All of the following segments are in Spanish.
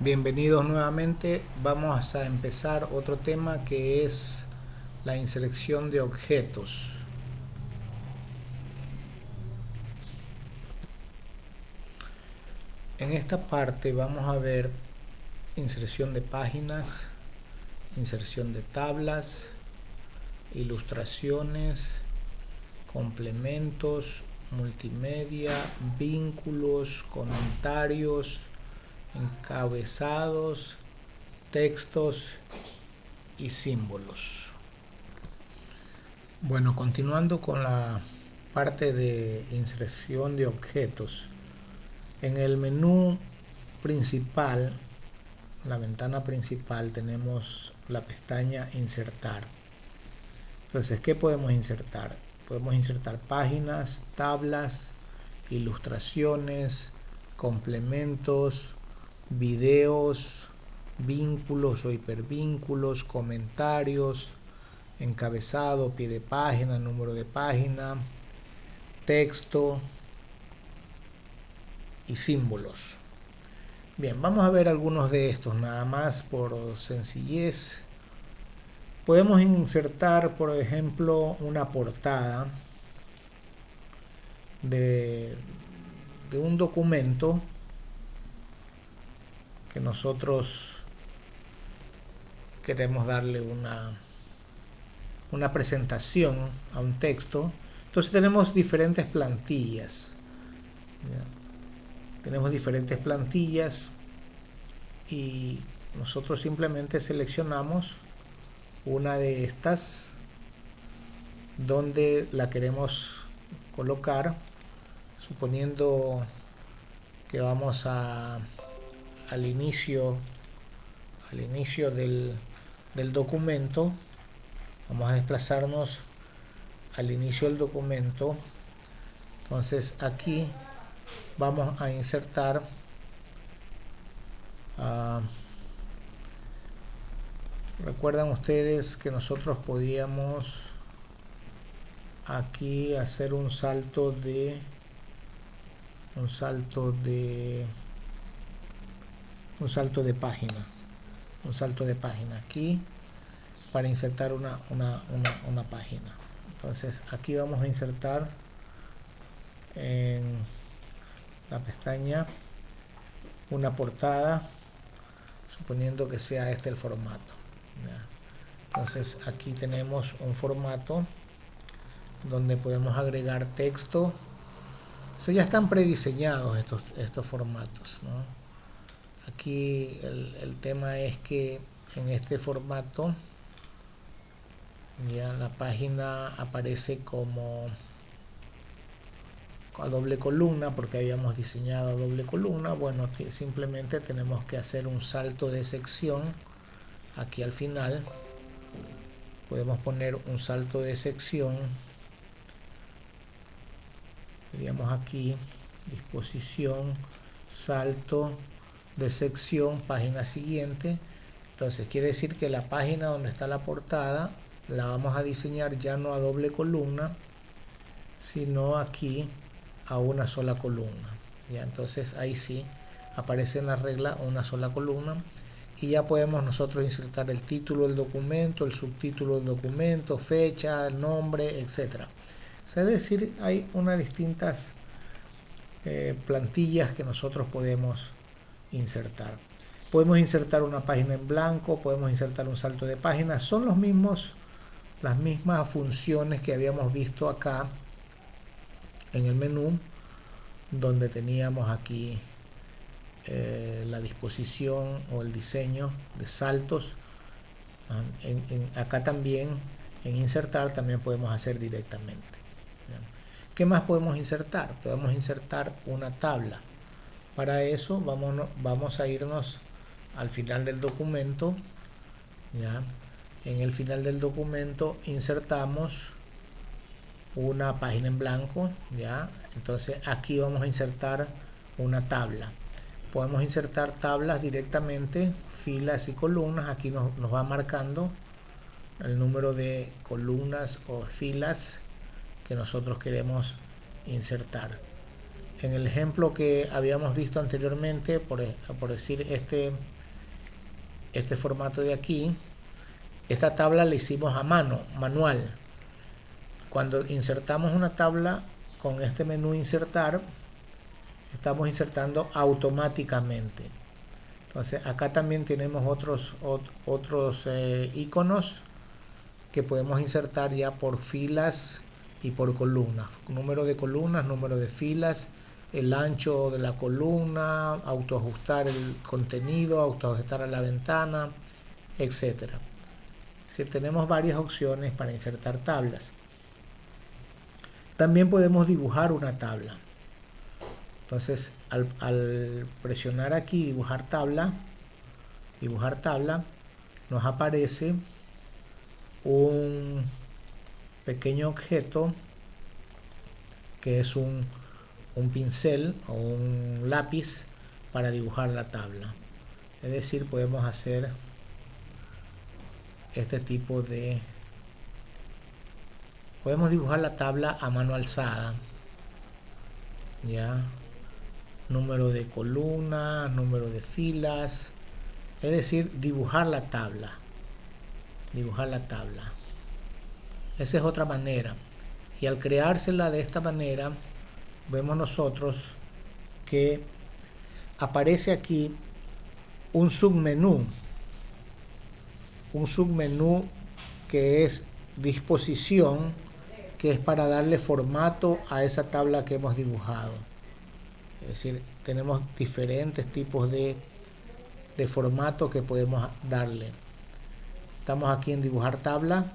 Bienvenidos nuevamente. Vamos a empezar otro tema que es la inserción de objetos. En esta parte vamos a ver inserción de páginas, inserción de tablas, ilustraciones, complementos, multimedia, vínculos, comentarios, encabezados, textos y símbolos. Bueno, continuando con la parte de inserción de objetos. En el menú principal, la ventana principal, tenemos la pestaña Insertar. Entonces, ¿qué podemos insertar? Podemos insertar páginas, tablas, ilustraciones, complementos, videos, vínculos o hipervínculos, comentarios, encabezado, pie de página, número de página, texto y símbolos. Bien, vamos a ver algunos de estos nada más por sencillez. Podemos insertar, por ejemplo, una portada de un documento que nosotros queremos darle una presentación a un texto. Entonces tenemos diferentes plantillas. ¿Ya? Tenemos diferentes plantillas y nosotros simplemente seleccionamos una de estas donde la queremos colocar, suponiendo que vamos al inicio del documento. Vamos a desplazarnos al inicio del documento. Entonces aquí vamos a insertar recuerdan ustedes que nosotros podíamos aquí hacer un salto de página aquí para insertar una página. Entonces aquí vamos a insertar en la pestaña una portada, suponiendo que sea este el formato. ¿Ya? Entonces aquí tenemos un formato donde podemos agregar texto. Ya están prediseñados estos formatos, ¿no? Aquí el tema es que en este formato ya la página aparece como a doble columna, porque habíamos diseñado a doble columna. Bueno, simplemente tenemos que hacer un salto de sección aquí al final. Podemos poner un salto de sección, diríamos aquí disposición, salto de sección, página siguiente. Entonces quiere decir que la página donde está la portada la vamos a diseñar ya no a doble columna, sino aquí a una sola columna. ¿Ya? Entonces ahí sí aparece en la regla una sola columna y ya podemos nosotros insertar el título del documento, el subtítulo del documento, fecha, el nombre, etc. Es decir, hay unas distintas plantillas que nosotros podemos insertar. Podemos insertar una página en blanco, podemos insertar un salto de página. Son las mismas funciones que habíamos visto acá en el menú, donde teníamos aquí la disposición o el diseño de saltos. Acá también en insertar también podemos hacer directamente. ¿Qué más podemos insertar? Podemos insertar una tabla. Para eso vamos a irnos al final del documento. ¿Ya? En el final del documento insertamos una página en blanco. ¿Ya? Entonces aquí vamos a insertar una tabla. Podemos insertar tablas directamente, filas y columnas. Aquí nos va marcando el número de columnas o filas que nosotros queremos insertar. En el ejemplo que habíamos visto anteriormente, por decir este formato de aquí, esta tabla la hicimos a mano, manual. Cuando insertamos una tabla con este menú insertar, estamos insertando automáticamente. Entonces acá también tenemos otros iconos que podemos insertar ya por filas y por columnas. Número de columnas, número de filas, el ancho de la columna, autoajustar el contenido, autoajustar a la ventana, etc. Si tenemos varias opciones para insertar tablas. También podemos dibujar una tabla. Entonces, al presionar aquí dibujar tabla, nos aparece un pequeño objeto que es un pincel o un lápiz para dibujar la tabla. Es decir, podemos hacer este tipo de... Podemos dibujar la tabla a mano alzada. ¿Ya? Número de columnas, número de filas. Es decir, dibujar la tabla. Esa es otra manera. Y al creársela de esta manera, vemos nosotros que aparece aquí un submenú que es disposición, que es para darle formato a esa tabla que hemos dibujado. Es decir, tenemos diferentes tipos de formato que podemos darle. Estamos aquí en dibujar tabla,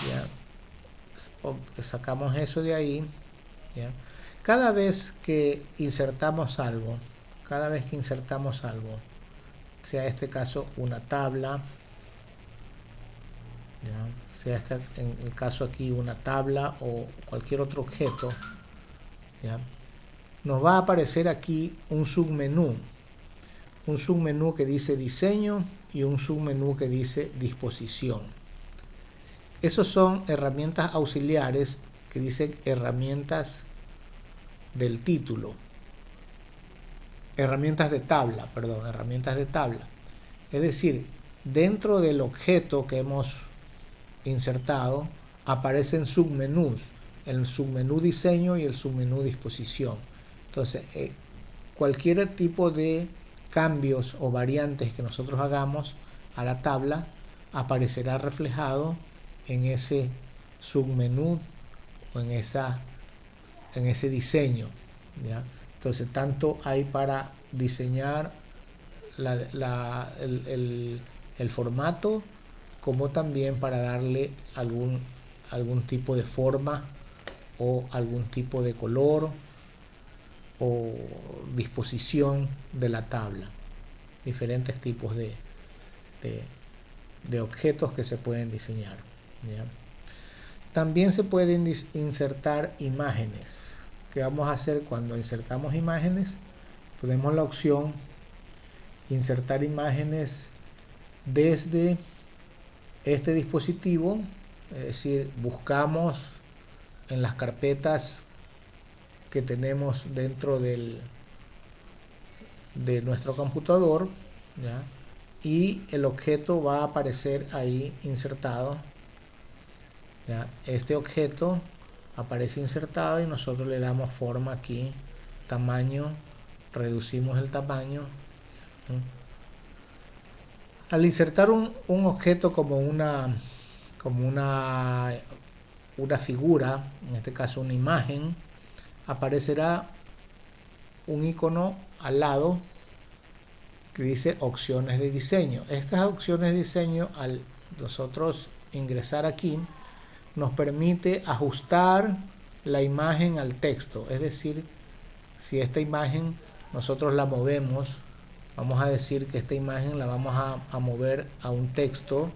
¿ya? Sacamos eso de ahí, ¿ya? Cada vez que insertamos algo, sea este caso una tabla, ¿ya? Sea en el caso aquí una tabla o cualquier otro objeto, ¿ya? Nos va a aparecer aquí un submenú que dice diseño y un submenú que dice disposición. Esos son herramientas auxiliares que dicen herramientas del título. Herramientas de tabla. Es decir, dentro del objeto que hemos insertado aparecen submenús, el submenú diseño y el submenú disposición. Entonces, cualquier tipo de cambios o variantes que nosotros hagamos a la tabla aparecerá reflejado en ese submenú o en ese diseño, ¿ya? Entonces, tanto hay para diseñar el formato, como también para darle algún tipo de forma o algún tipo de color o disposición de la tabla. Diferentes tipos de objetos que se pueden diseñar, ¿ya? También se pueden insertar imágenes. ¿Qué vamos a hacer cuando insertamos imágenes? Tenemos la opción insertar imágenes desde este dispositivo, es decir, buscamos en las carpetas que tenemos dentro de nuestro computador, ¿ya? Y el objeto va a aparecer ahí insertado, ¿ya? Este objeto aparece insertado y nosotros le damos forma aquí, tamaño, reducimos el tamaño. Al insertar un objeto como una figura, en este caso una imagen, aparecerá un icono al lado que dice opciones de diseño. Estas opciones de diseño, al nosotros ingresar aquí, nos permite ajustar la imagen al texto. Es decir, si esta imagen nosotros la movemos, vamos a decir que esta imagen la vamos a mover a un texto,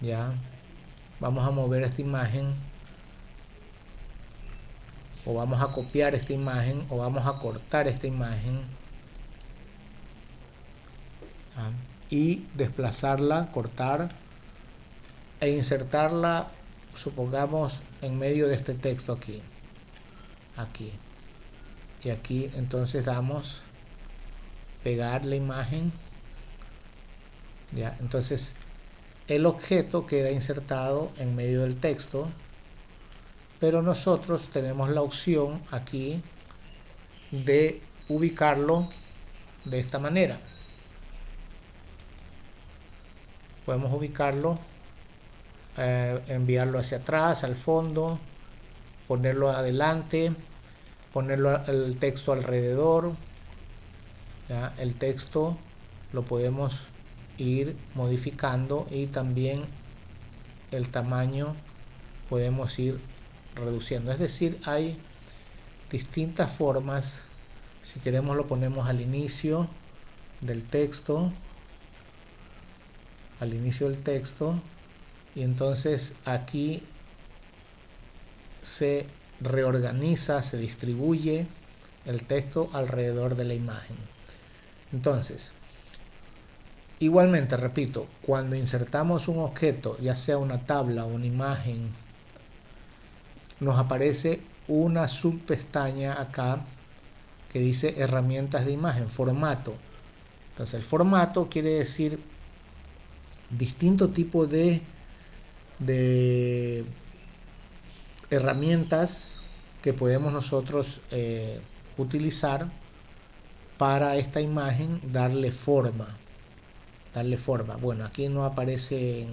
¿ya? Vamos a mover esta imagen, o vamos a copiar esta imagen, o vamos a cortar esta imagen, ¿ya? Y desplazarla, cortar e insertarla, supongamos, en medio de este texto aquí. y aquí entonces damos pegar la imagen, ya. Entonces el objeto queda insertado en medio del texto, pero nosotros tenemos la opción aquí de ubicarlo de esta manera. Podemos ubicarlo, enviarlo hacia atrás, al fondo, ponerlo adelante, ponerlo el texto alrededor, ¿ya? El texto lo podemos ir modificando y también el tamaño podemos ir reduciendo. Es decir, hay distintas formas. Si queremos lo ponemos al inicio del texto, y entonces aquí se reorganiza, se distribuye el texto alrededor de la imagen. Entonces, igualmente, repito, cuando insertamos un objeto, ya sea una tabla o una imagen, nos aparece una subpestaña acá que dice herramientas de imagen, formato. Entonces el formato quiere decir distinto tipo de herramientas que podemos nosotros utilizar para esta imagen, darle forma. Bueno, aquí no aparece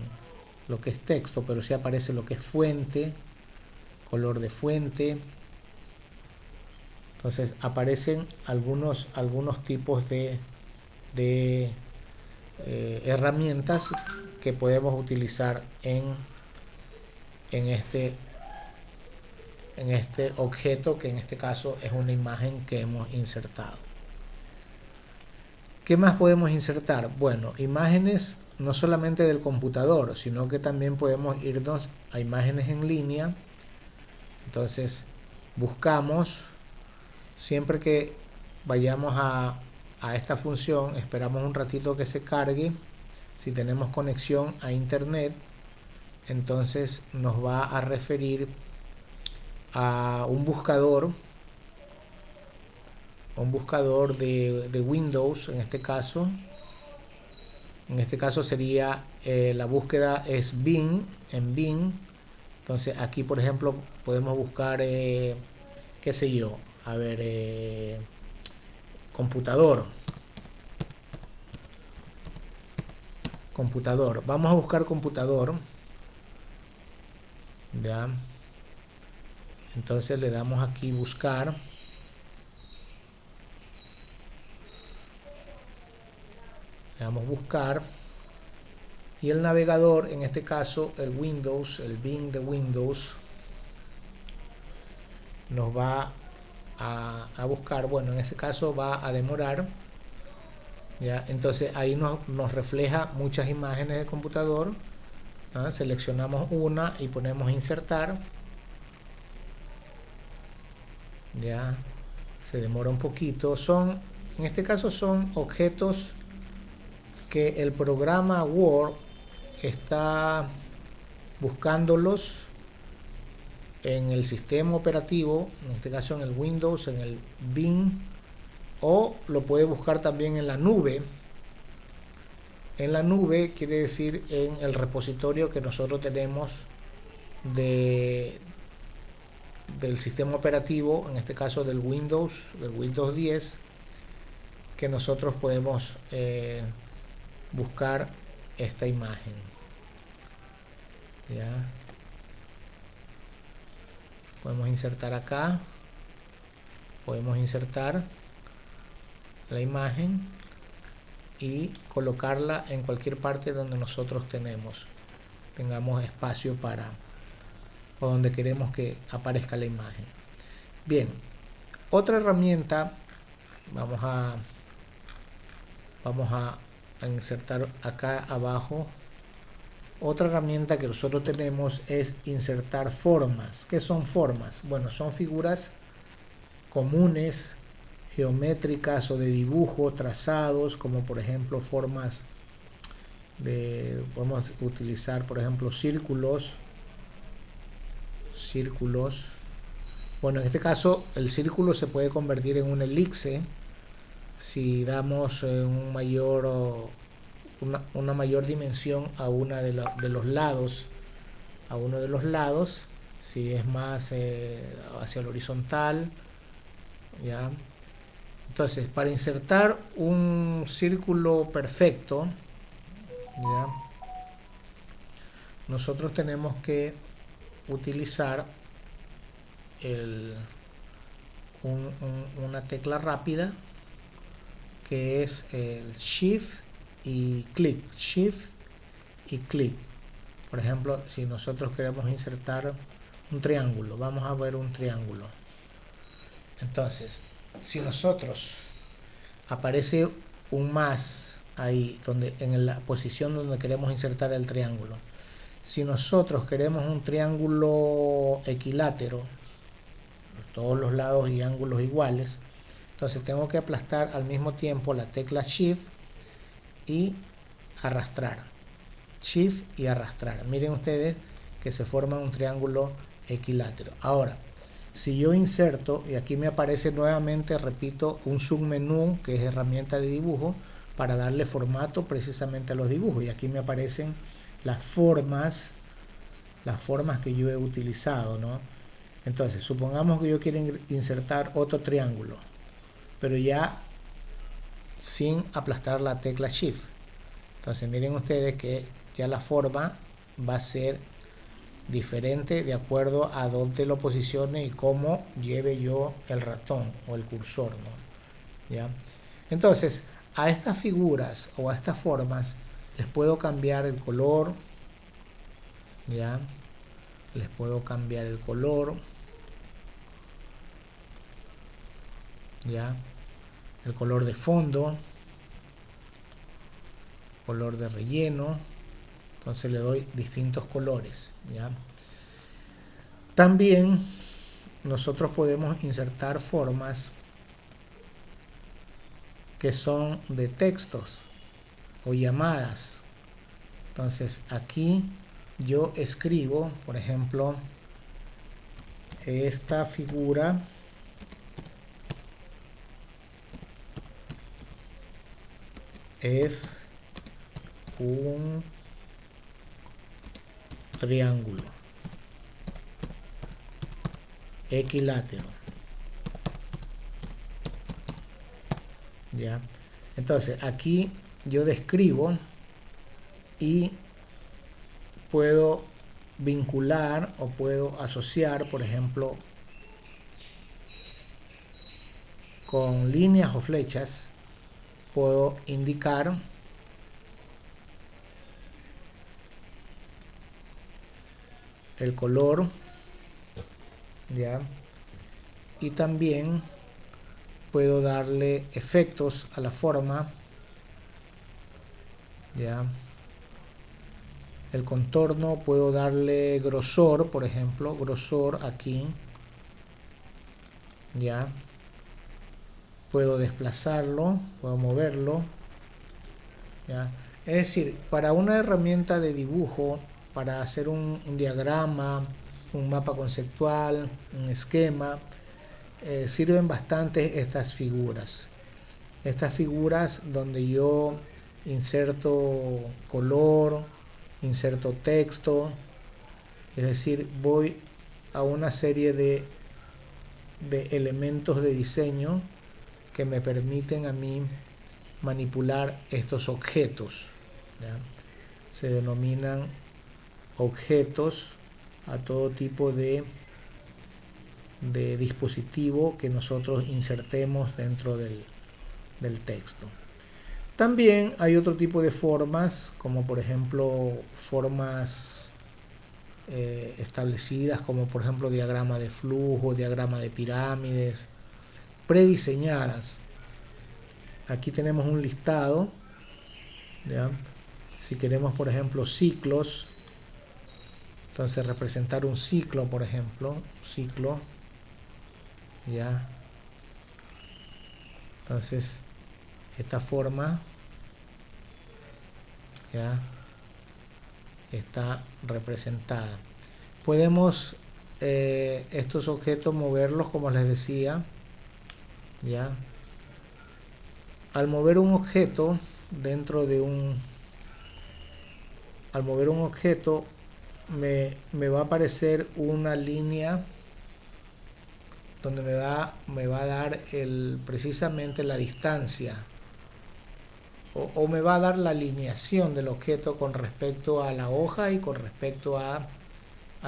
lo que es texto, pero sí aparece lo que es fuente, color de fuente. Entonces aparecen algunos tipos de herramientas que podemos utilizar en este objeto, que en este caso es una imagen que hemos insertado. ¿Qué más podemos insertar? Bueno, imágenes no solamente del computador, sino que también podemos irnos a imágenes en línea. Entonces buscamos, siempre que vayamos a esta función, esperamos un ratito que se cargue. Si tenemos conexión a internet, entonces nos va a referir a un buscador de Windows. En este caso sería la búsqueda es Bing, en Bing. Entonces aquí, por ejemplo, podemos buscar qué sé yo, a ver, computador. Vamos a buscar computador, ya. Entonces le damos aquí buscar. Le damos buscar. Y el navegador, en este caso el Windows, el Bing de Windows, nos va a buscar. Bueno, en ese caso va a demorar, ¿ya? Entonces ahí nos refleja muchas imágenes de computador, ¿no? Seleccionamos una y ponemos insertar. Ya se demora un poquito. En este caso son objetos que el programa Word está buscándolos en el sistema operativo, en este caso en el Windows, en el Bing, o lo puede buscar también en la nube. En la nube quiere decir en el repositorio que nosotros tenemos del sistema operativo, en este caso del Windows 10, que nosotros podemos buscar esta imagen, ¿ya? Podemos insertar acá, podemos insertar la imagen y colocarla en cualquier parte donde nosotros tengamos espacio para, o donde queremos que aparezca la imagen. Bien, otra herramienta, vamos a insertar acá abajo. Otra herramienta que nosotros tenemos es insertar formas. ¿Qué son formas? Bueno, son figuras comunes, geométricas o de dibujo, trazados, como por ejemplo formas podemos utilizar por ejemplo círculos, Bueno, en este caso el círculo se puede convertir en una elipse si damos una mayor dimensión a de los lados, a uno de los lados, si es más hacia el horizontal, ¿ya? Entonces, para insertar un círculo perfecto, ¿ya? Nosotros tenemos que utilizar el, una tecla rápida que es el Shift y clic. Shift y clic. Por ejemplo, si nosotros queremos insertar un triángulo, vamos a ver un triángulo. Entonces, si nosotros aparece un más ahí, en la posición donde queremos insertar el triángulo. Si nosotros queremos un triángulo equilátero, todos los lados y ángulos iguales, entonces tengo que aplastar al mismo tiempo la tecla Shift y arrastrar. Shift y arrastrar. Miren ustedes que se forma un triángulo equilátero. Ahora, si yo inserto, y aquí me aparece nuevamente, repito, un submenú que es herramienta de dibujo para darle formato precisamente a los dibujos. Y aquí me aparecen las formas que yo he utilizado, ¿no? Entonces, supongamos que yo quiero insertar otro triángulo, pero ya sin aplastar la tecla Shift. Entonces, miren ustedes que ya la forma va a ser diferente de acuerdo a dónde lo posicione y cómo lleve yo el ratón o el cursor, ¿no? ¿Ya? Entonces, a estas figuras o a estas formas les puedo cambiar el color, ¿ya? Les puedo cambiar el color, ¿ya? El color de fondo, color de relleno. Entonces le doy distintos colores, ¿ya? También nosotros podemos insertar formas que son de textos o llamadas. Entonces aquí yo escribo, por ejemplo, esta figura es un triángulo equilátero, ¿ya? Entonces aquí yo describo y puedo vincular o puedo asociar, por ejemplo, con líneas o flechas, puedo indicar el color, ¿ya? Y también puedo darle efectos a la forma, ¿ya? El contorno puedo darle grosor, por ejemplo, grosor aquí, ¿ya? Puedo desplazarlo, puedo moverlo, ¿ya? Es decir, para una herramienta de dibujo, para hacer un diagrama, un mapa conceptual, un esquema, sirven bastante estas figuras. Estas figuras donde yo inserto color, inserto texto, es decir, voy a una serie de elementos de diseño que me permiten a mí manipular estos objetos, ¿ya? Se denominan objetos a todo tipo de dispositivo que nosotros insertemos dentro del texto. También hay otro tipo de formas, como por ejemplo formas establecidas, como por ejemplo diagrama de flujo, diagrama de pirámides, prediseñadas. Aquí tenemos un listado, ¿ya? Si queremos, por ejemplo, ciclos, entonces representar un ciclo, por ejemplo, ciclo, ¿ya? Entonces, esta forma, ¿ya? Está representada. Podemos estos objetos, moverlos como les decía, ya. Al mover un objeto dentro de al mover un objeto me va a aparecer una línea donde me va a dar precisamente la distancia o me va a dar la alineación del objeto con respecto a la hoja y con respecto a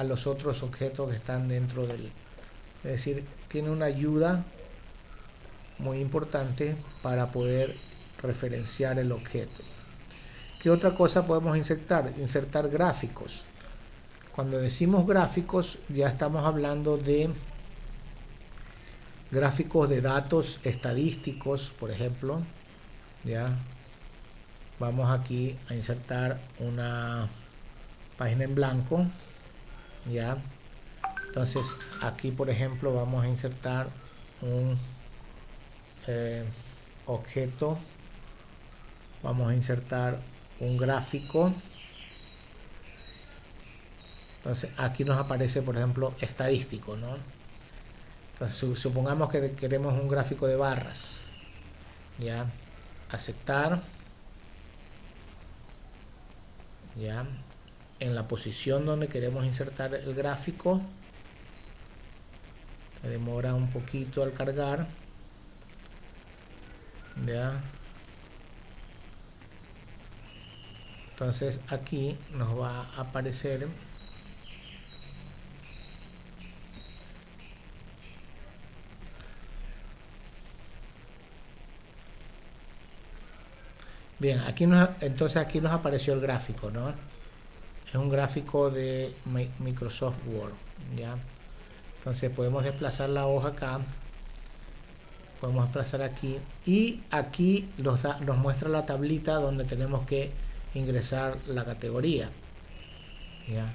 los otros objetos que están dentro del... Es decir, tiene una ayuda muy importante para poder referenciar el objeto. ¿Qué otra cosa podemos insertar? Insertar gráficos. Cuando decimos gráficos ya estamos hablando de gráficos de datos estadísticos, por ejemplo. Ya vamos aquí a insertar una página en blanco. Ya, entonces aquí por ejemplo vamos a insertar un objeto, vamos a insertar un gráfico. Entonces aquí nos aparece por ejemplo estadístico, ¿no? Entonces supongamos que queremos un gráfico de barras. Ya, aceptar. Ya, en la posición donde queremos insertar el gráfico, se demora un poquito al cargar. Ya, entonces aquí nos va a aparecer bien, entonces aquí nos apareció el gráfico, ¿no? Es un gráfico de Microsoft Word, ¿ya? Entonces podemos desplazar la hoja acá, podemos desplazar aquí y aquí nos muestra la tablita donde tenemos que ingresar la categoría, ¿ya?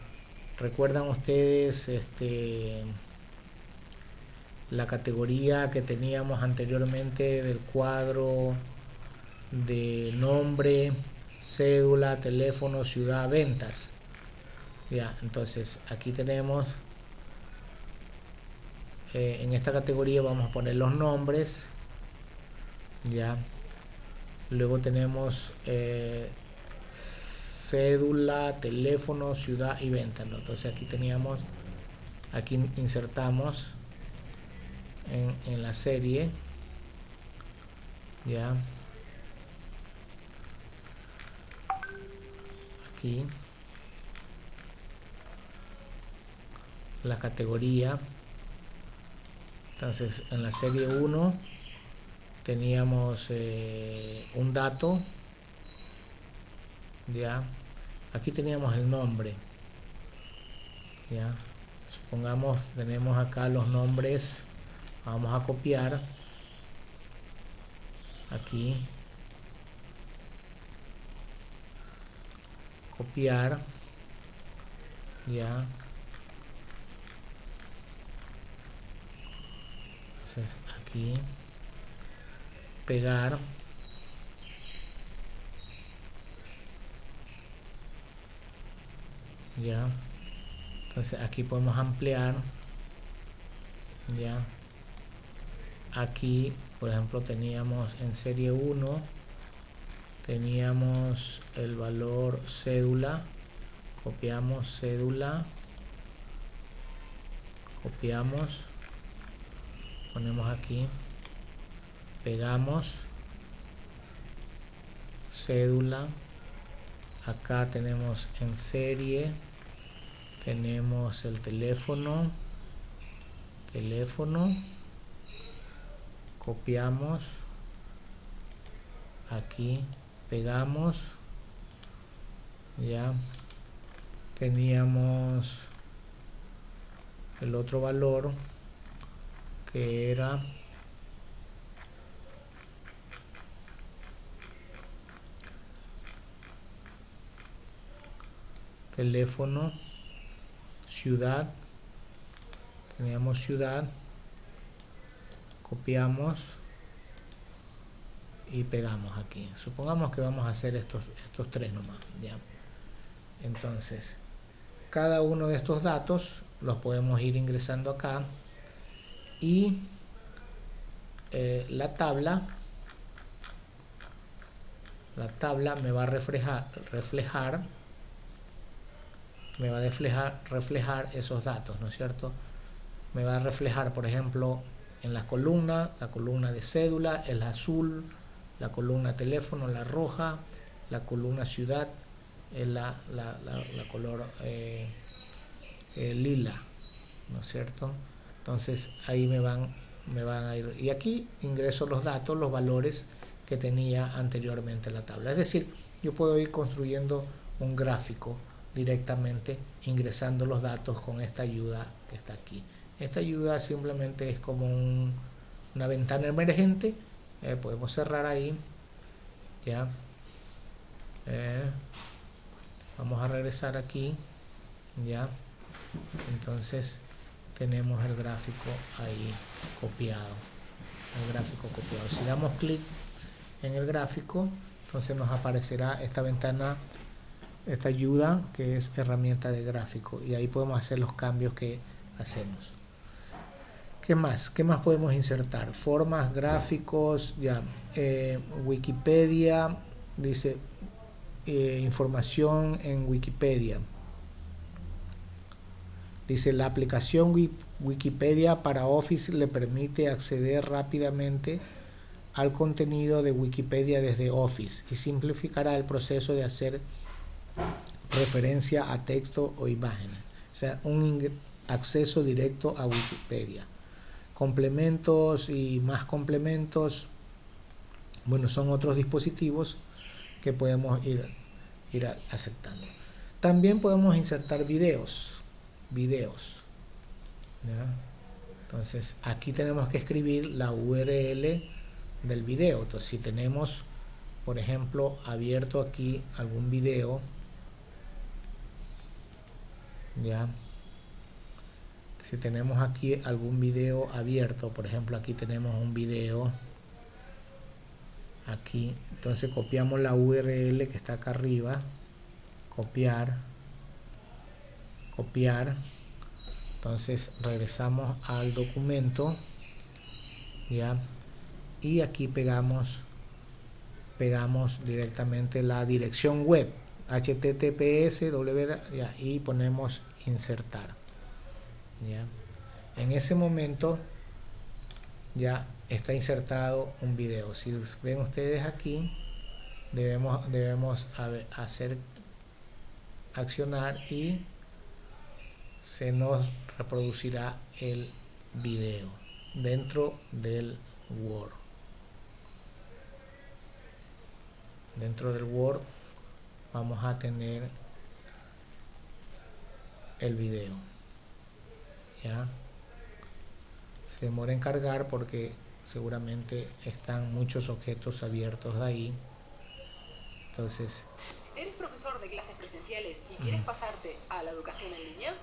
¿Recuerdan ustedes la categoría que teníamos anteriormente del cuadro de nombre, cédula, teléfono, ciudad, ventas? Ya, entonces aquí tenemos en esta categoría vamos a poner los nombres. Ya, luego tenemos cédula, teléfono, ciudad y venta, ¿no? Entonces aquí insertamos en la serie. Ya, aquí la categoría. Entonces en la serie 1 teníamos un dato. Ya, aquí teníamos el nombre. Ya, supongamos tenemos acá los nombres, vamos a copiar aquí, copiar. Ya, entonces aquí pegar. Ya, entonces aquí podemos ampliar. Ya, aquí por ejemplo teníamos en serie 1 teníamos el valor cédula, copiamos cédula, copiamos, ponemos aquí, pegamos cédula. Acá tenemos en serie, tenemos el teléfono, copiamos, aquí pegamos. Ya, teníamos el otro valor que era teléfono, ciudad, teníamos ciudad, copiamos y pegamos aquí. Supongamos que vamos a hacer estos tres nomás. Ya, entonces cada uno de estos datos los podemos ir ingresando acá y la tabla me va a reflejar esos datos, ¿no es cierto? Me va a reflejar, por ejemplo, en la columna de cédula, el azul, la columna teléfono, la roja, la columna ciudad, la color lila, ¿no es cierto? Entonces ahí me van a ir, y aquí ingreso los datos, los valores que tenía anteriormente la tabla. Es decir, yo puedo ir construyendo un gráfico directamente ingresando los datos con esta ayuda que está aquí. Esta ayuda simplemente es como una ventana emergente. Podemos cerrar ahí, ya. Vamos a regresar aquí, ya. Entonces tenemos el gráfico ahí copiado, si damos clic en el gráfico, entonces nos aparecerá esta ventana, esta ayuda que es herramienta de gráfico, y ahí podemos hacer los cambios que hacemos. ¿Qué más podemos insertar? Formas, gráficos, ya. Wikipedia, dice información en Wikipedia. Dice, la aplicación Wikipedia para Office le permite acceder rápidamente al contenido de Wikipedia desde Office y simplificará el proceso de hacer referencia a texto o imágenes. O sea, un acceso directo a Wikipedia. Complementos y más complementos, bueno, son otros dispositivos que podemos ir aceptando. También podemos insertar videos, ¿ya? Entonces aquí tenemos que escribir la URL del video. Entonces, si tenemos, por ejemplo, abierto aquí algún video, ya, si tenemos aquí algún video abierto, por ejemplo, aquí tenemos un video aquí, entonces copiamos la URL que está acá arriba, copiar, entonces regresamos al documento, ya, y aquí pegamos directamente la dirección web, https ya, y ponemos insertar, ya. En ese momento ya está insertado un video. Si ven ustedes aquí, debemos accionar y se nos reproducirá el video dentro del Word. Dentro del Word vamos a tener el video, ya. Se demora en cargar porque seguramente están muchos objetos abiertos de ahí. Entonces, ¿eres profesor de clases presenciales y quieres pasarte a la educación en línea?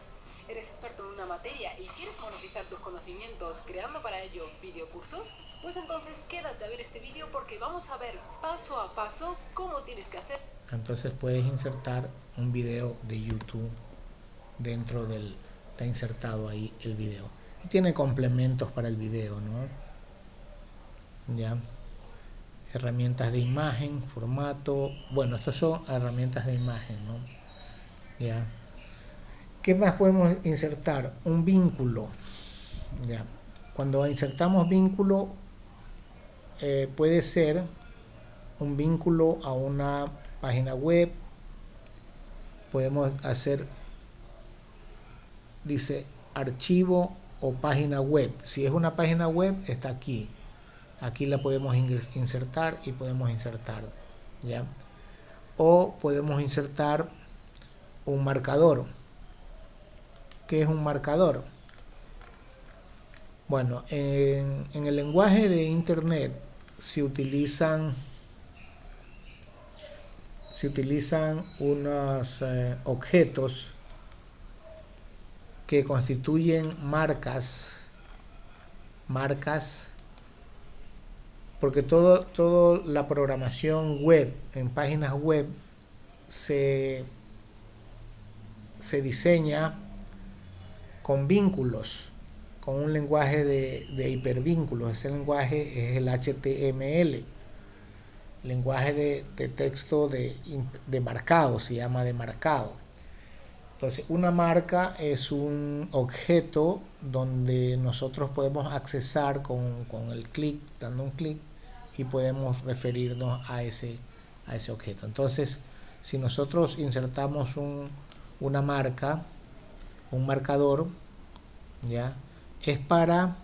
¿Eres experto en una materia y quieres monetizar tus conocimientos creando para ello videocursos? Pues entonces quédate a ver este vídeo porque vamos a ver paso a paso cómo tienes que hacer. Entonces puedes insertar un video de YouTube dentro del... Está insertado ahí el video. Y tiene complementos para el video, ¿no? Ya. Herramientas de imagen, formato. Bueno, estas son herramientas de imagen, ¿no? Ya. ¿Qué más podemos insertar? Un vínculo. Ya. Cuando insertamos vínculo, puede ser un vínculo a una página web. Podemos hacer, dice, archivo o página web. Si es una página web, está aquí. Aquí la podemos insertar y podemos insertar, ¿ya? O podemos insertar un marcador. ¿Qué es un marcador? Bueno, en el lenguaje de Internet se utilizan unos objetos que constituyen marcas, porque toda la programación web, en páginas web, se diseña con vínculos, con un lenguaje de hipervínculos. Ese lenguaje es el HTML, lenguaje de texto de marcado, se llama de marcado. Entonces, una marca es un objeto donde nosotros podemos accesar con el clic, dando un clic, y podemos referirnos a ese objeto. Entonces, si nosotros insertamos una marca, un marcador, ¿ya? Es para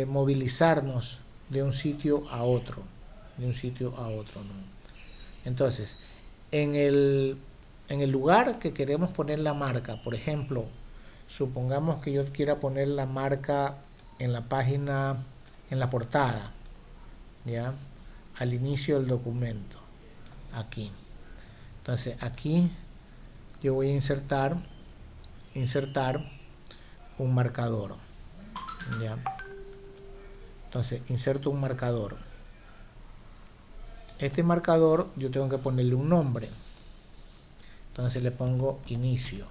movilizarnos de un sitio a otro, ¿no? Entonces, en el lugar que queremos poner la marca, por ejemplo, supongamos que yo quiera poner la marca en la página, en la portada, ¿ya? Al inicio del documento, aquí. Entonces, aquí yo voy a insertar un marcador, ¿ya? Entonces, inserto un marcador. Este marcador yo tengo que ponerle un nombre. Entonces le pongo inicio.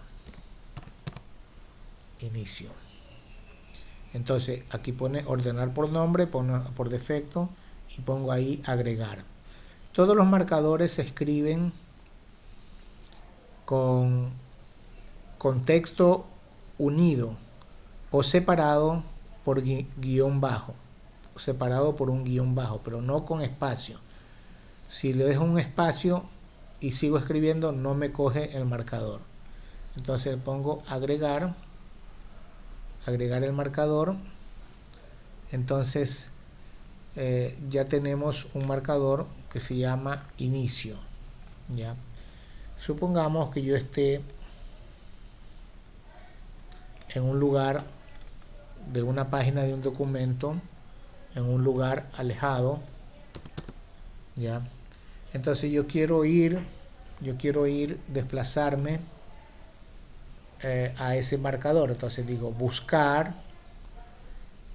Entonces aquí pone ordenar por nombre, por defecto, y pongo ahí agregar. Todos los marcadores se escriben con texto unido o separado por guión bajo, separado por un guión bajo, pero no con espacio. Si le dejo un espacio y sigo escribiendo, no me coge el marcador. Entonces pongo agregar el marcador. Entonces ya tenemos un marcador que se llama inicio, ¿ya? Supongamos que yo esté en un lugar de una página de un documento, en un lugar alejado, ¿ya? Entonces yo quiero ir, desplazarme a ese marcador. Entonces digo buscar,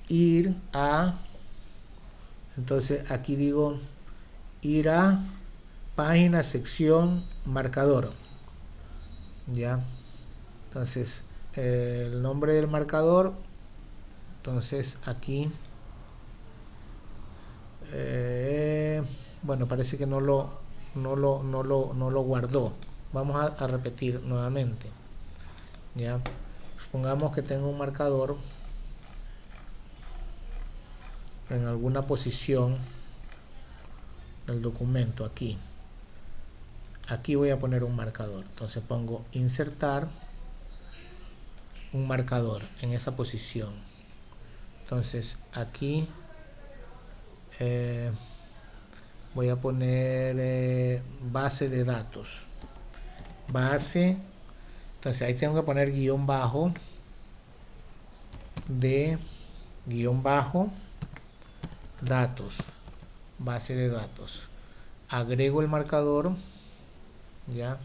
ir a, entonces aquí digo ir a página, sección, marcador, ¿ya? Entonces el nombre del marcador, entonces aquí bueno, parece que no lo guardó. Vamos a repetir nuevamente, ¿ya? Supongamos que tengo un marcador en alguna posición del documento, aquí voy a poner un marcador. Entonces pongo insertar un marcador en esa posición. Entonces aquí voy a poner base de datos, entonces ahí tengo que poner guión bajo de datos, base de datos. Agrego el marcador, ya,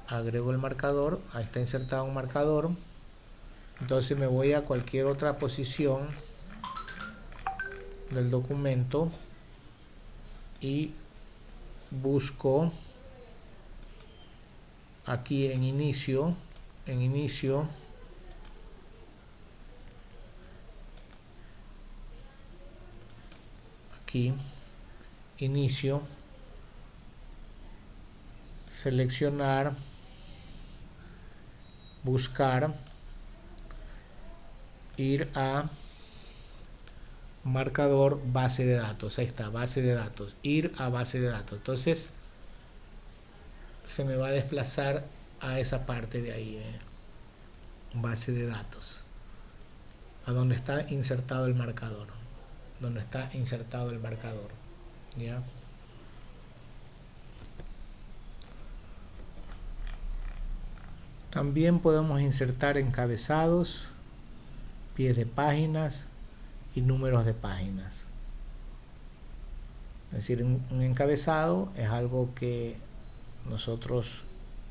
agrego el marcador, ahí está insertado un marcador. Entonces me voy a cualquier otra posición del documento y busco aquí en inicio, aquí inicio, seleccionar, buscar, ir a marcador, base de datos. Ahí está, base de datos, ir a base de datos. Entonces se me va a desplazar a esa parte de ahí, base de datos, a donde está insertado el marcador, ¿ya? También podemos insertar encabezados, pies de páginas y números de páginas. Es decir, un encabezado es algo que nosotros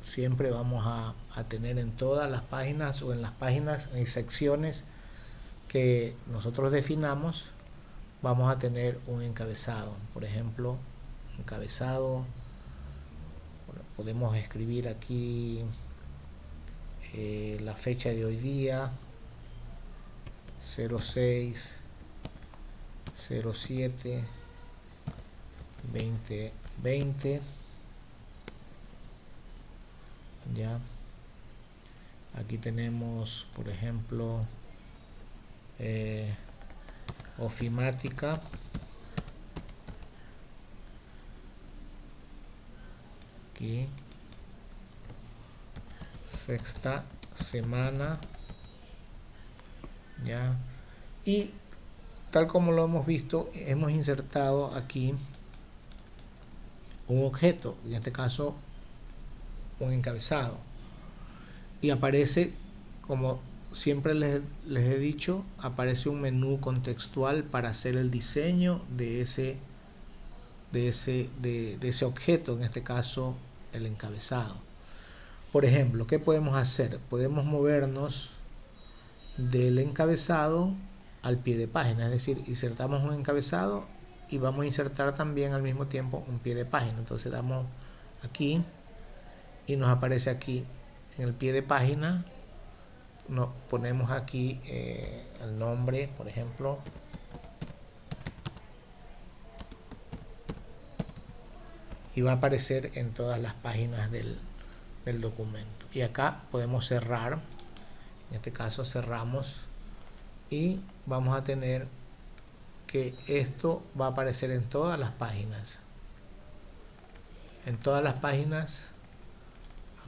siempre vamos a tener en todas las páginas, o en las páginas, en secciones que nosotros definamos, vamos a tener un encabezado. Por ejemplo, encabezado, podemos escribir aquí la fecha de hoy día, 06/07/2020. Ya, aquí tenemos, por ejemplo, ofimática, aquí, sexta semana, ya, y tal como lo hemos visto, hemos insertado aquí un objeto, en este caso un encabezado, y aparece, como siempre les he dicho, aparece un menú contextual para hacer el diseño de ese objeto, en este caso el encabezado. Por ejemplo, ¿qué podemos hacer? Podemos movernos del encabezado al pie de página, es decir, insertamos un encabezado y vamos a insertar también al mismo tiempo un pie de página. Entonces damos aquí y nos aparece aquí en el pie de página, nos ponemos aquí el nombre, por ejemplo, y va a aparecer en todas las páginas del documento. Y acá podemos cerrar, en este caso cerramos, y vamos a tener que esto va a aparecer en todas las páginas. En todas las páginas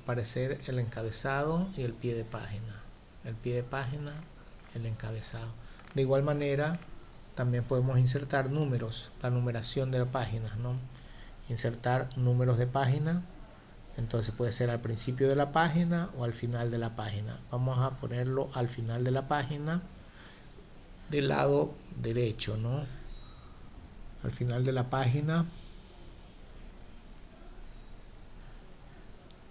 aparecer el encabezado y el pie de página. El pie de página, el encabezado. De igual manera, también podemos insertar números, la numeración de las páginas, ¿no? Insertar números de página. Entonces puede ser al principio de la página o al final de la página. Vamos a ponerlo al final de la página, del lado derecho, ¿no? Al final de la página,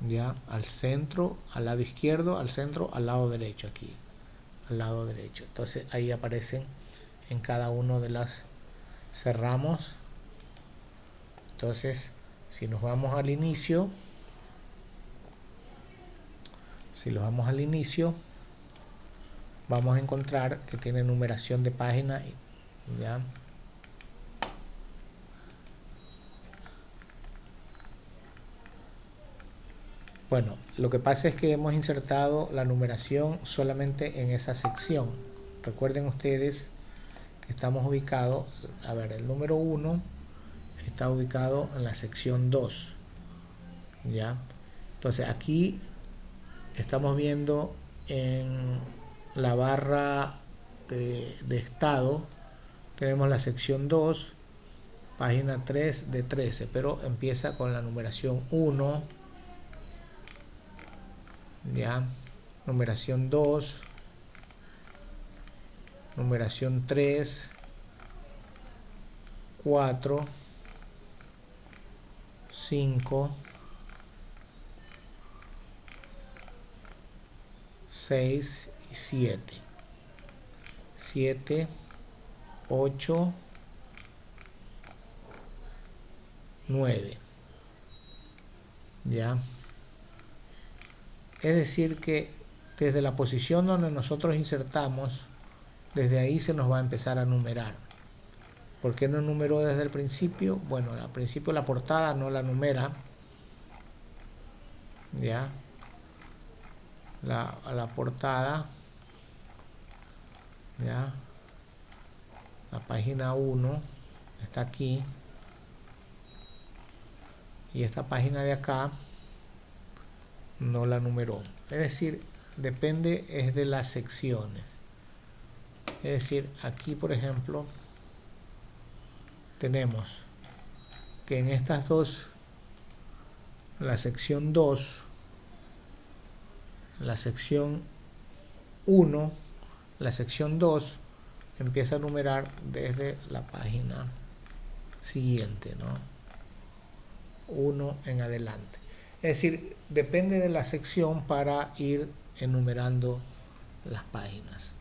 ya, al centro, al lado izquierdo, al centro, al lado derecho, aquí, al lado derecho. Entonces ahí aparecen en cada uno de las, cerramos. Entonces, si nos vamos al inicio, vamos a encontrar que tiene numeración de página, ya. Bueno, lo que pasa es que hemos insertado la numeración solamente en esa sección. Recuerden ustedes que estamos ubicados, a ver, el número 1 está ubicado en la sección 2, ¿ya? Entonces aquí estamos viendo en la barra de estado, tenemos la sección 2, página 3 de 13, pero empieza con la numeración 1, ya, numeración 2, numeración 3, 4, 5, 6 y 7. 7, 8, 9. ¿Ya? Es decir que desde la posición donde nosotros insertamos, desde ahí se nos va a empezar a numerar. ¿Por qué no numeró desde el principio? Bueno, al principio la portada no la numera, ¿ya? La portada, ¿ya? La página 1 está aquí, y esta página de acá no la numeró. Es decir, depende es de las secciones. Es decir, aquí por ejemplo tenemos que en estas dos, la sección 2, la sección 1, la sección 2 empieza a numerar desde la página siguiente, ¿no? 1 en adelante. Es decir, depende de la sección para ir enumerando las páginas.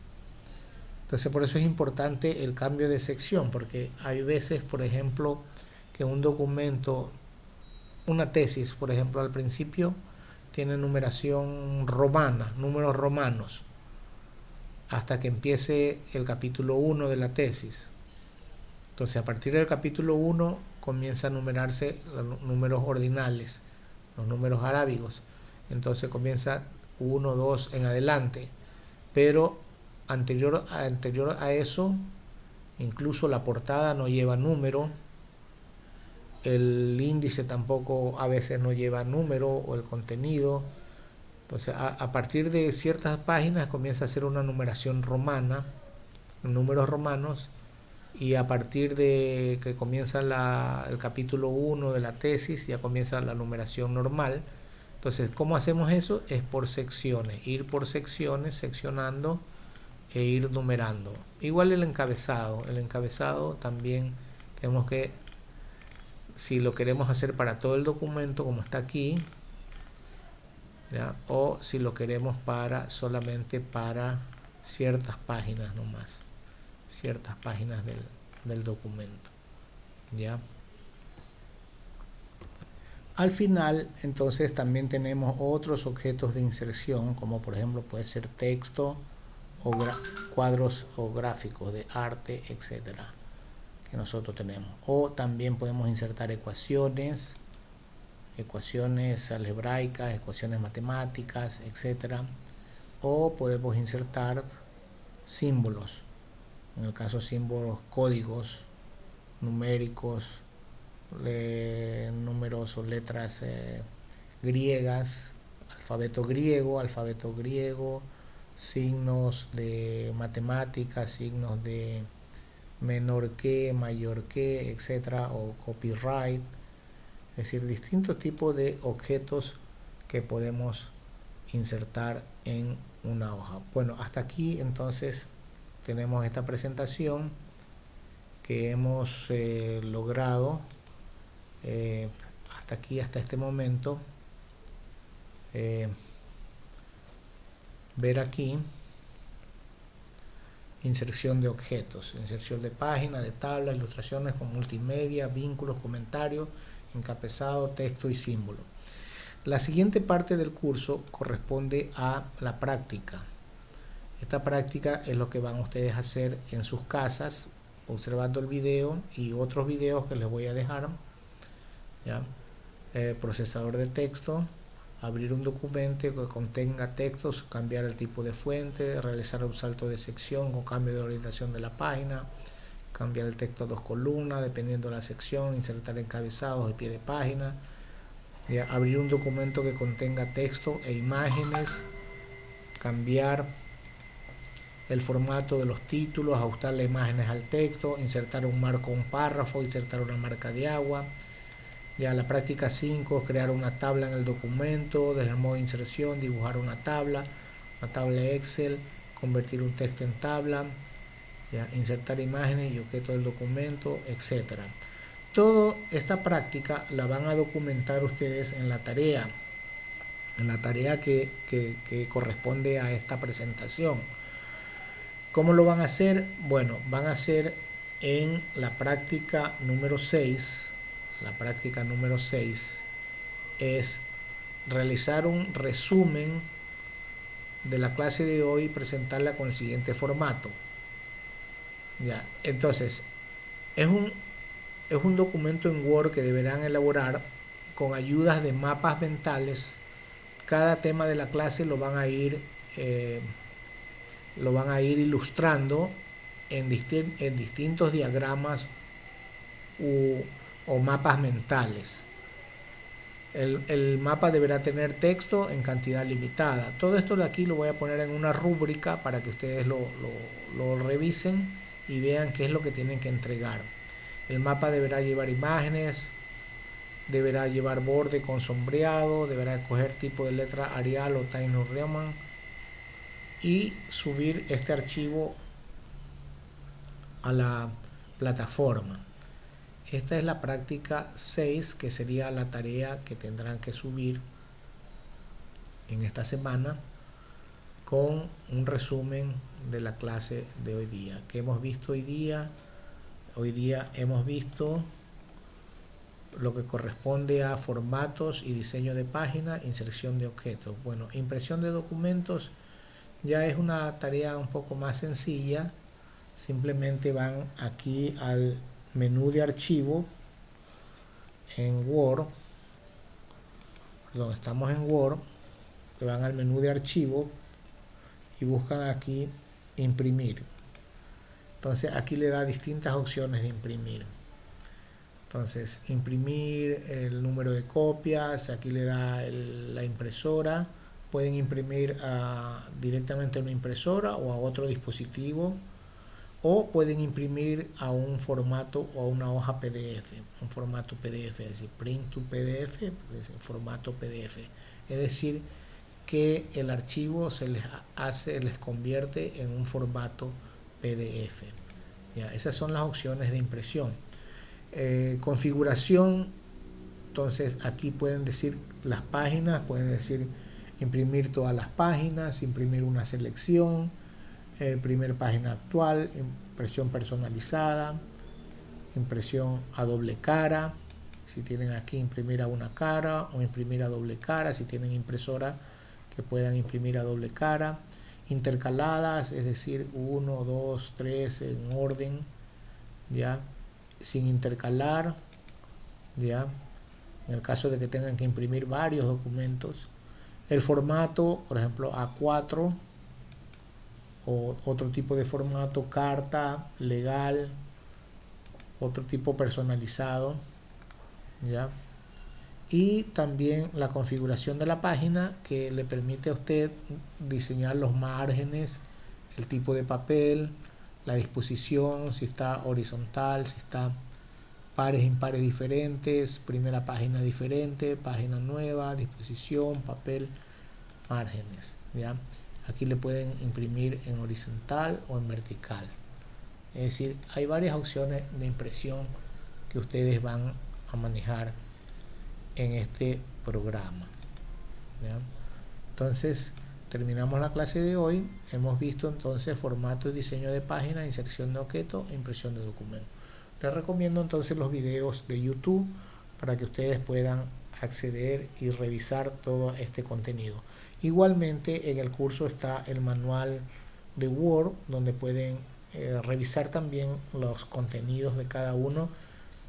Entonces por eso es importante el cambio de sección, porque hay veces, por ejemplo, que un documento, una tesis, por ejemplo, al principio tiene numeración romana, números romanos, hasta que empiece el capítulo 1 de la tesis. Entonces, a partir del capítulo 1 comienza a numerarse los números ordinales, los números arábigos. Entonces comienza 1, 2 en adelante. Pero anterior a eso, incluso la portada no lleva número, el índice tampoco a veces no lleva número, o el contenido. Entonces, a partir de ciertas páginas comienza a ser una numeración romana, números romanos, y a partir de que comienza el capítulo 1 de la tesis ya comienza la numeración normal. Entonces, ¿cómo hacemos eso? Es por secciones, ir por secciones, seccionando e ir numerando. Igual el encabezado también tenemos que, si lo queremos hacer para todo el documento como está aquí, ¿ya? O si lo queremos solamente para ciertas páginas nomás, ciertas páginas del documento, ¿ya? Al final, entonces, también tenemos otros objetos de inserción, como por ejemplo puede ser texto o cuadros o gráficos de arte, etcétera, que nosotros tenemos. O también podemos insertar ecuaciones algebraicas, ecuaciones matemáticas, etcétera. O podemos insertar símbolos, en el caso símbolos, códigos numéricos, números o letras griegas, alfabeto griego, signos de matemáticas, signos de menor que, mayor que, etcétera, o copyright. Es decir, distintos tipos de objetos que podemos insertar en una hoja. Bueno, hasta aquí entonces tenemos esta presentación que hemos logrado hasta aquí, hasta este momento. Ver aquí inserción de objetos, inserción de páginas, de tablas, ilustraciones con multimedia, vínculos, comentarios, encabezado, texto y símbolo. La siguiente parte del curso corresponde a la práctica. Esta práctica es lo que van ustedes a hacer en sus casas, observando el video y otros videos que les voy a dejar, ¿ya? Procesador de texto, abrir un documento que contenga textos, cambiar el tipo de fuente, realizar un salto de sección o cambio de orientación de la página, cambiar el texto a 2 columnas dependiendo de la sección, insertar encabezados y pie de página, ¿ya? Abrir un documento que contenga texto e imágenes, cambiar el formato de los títulos, ajustar las imágenes al texto, insertar un marco, un párrafo, insertar una marca de agua. Ya la práctica 5, crear una tabla en el documento, desde el modo de inserción, dibujar una tabla Excel, convertir un texto en tabla, ya, insertar imágenes y objetos del documento, etcétera. Toda esta práctica la van a documentar ustedes en la tarea que corresponde a esta presentación. ¿Cómo lo van a hacer? Bueno, van a hacer en la práctica número 6. La práctica número 6 es realizar un resumen de la clase de hoy y presentarla con el siguiente formato. Ya, entonces, es un documento en Word que deberán elaborar con ayudas de mapas mentales. Cada tema de la clase lo van a ir ilustrando en distintos diagramas o mapas mentales. El mapa deberá tener texto en cantidad limitada. Todo esto de aquí lo voy a poner en una rúbrica para que ustedes lo revisen y vean qué es lo que tienen que entregar. El mapa deberá llevar imágenes, deberá llevar borde con sombreado, deberá escoger tipo de letra Arial o Times New Roman y subir este archivo a la plataforma. Esta es la práctica 6, que sería la tarea que tendrán que subir en esta semana con un resumen de la clase de hoy día. ¿Qué hemos visto hoy día? Hoy día hemos visto lo que corresponde a formatos y diseño de página, inserción de objetos. Bueno, impresión de documentos ya es una tarea un poco más sencilla. Simplemente van aquí al menú de archivo en Word. Perdón, estamos en Word. Que van al menú de archivo y buscan aquí imprimir. Entonces aquí le da distintas opciones de imprimir. Entonces imprimir el número de copias, aquí le da la impresora. Pueden imprimir directamente a una impresora o a otro dispositivo, o pueden imprimir a un formato o a una hoja PDF, un formato PDF, es decir, print to PDF, es formato PDF. Es decir, que el archivo se les convierte en un formato PDF. ¿Ya? Esas son las opciones de impresión. Configuración, entonces aquí pueden decir las páginas, pueden decir imprimir todas las páginas, imprimir una selección, primer página actual, impresión personalizada, impresión a doble cara, si tienen aquí imprimir a una cara, o imprimir a doble cara, si tienen impresora que puedan imprimir a doble cara, intercaladas, es decir, 1, 2, 3 en orden, ya, sin intercalar, ya, en el caso de que tengan que imprimir varios documentos. El formato, por ejemplo, A4 o otro tipo de formato, carta, legal, otro tipo personalizado, ya. Y también la configuración de la página, que le permite a usted diseñar los márgenes, el tipo de papel, la disposición, si está horizontal, si está pares e impares diferentes, primera página diferente, página nueva, disposición, papel, márgenes, ¿ya? Aquí le pueden imprimir en horizontal o en vertical. Es decir, hay varias opciones de impresión que ustedes van a manejar en este programa, ¿ya? Entonces, terminamos la clase de hoy. Hemos visto entonces formato y diseño de página, inserción de objetos e impresión de documentos. Les recomiendo entonces los videos de YouTube para que ustedes puedan acceder y revisar todo este contenido. Igualmente en el curso está el manual de Word, donde pueden revisar también los contenidos de cada uno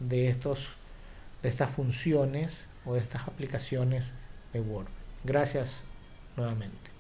de estas funciones o de estas aplicaciones de Word. Gracias nuevamente.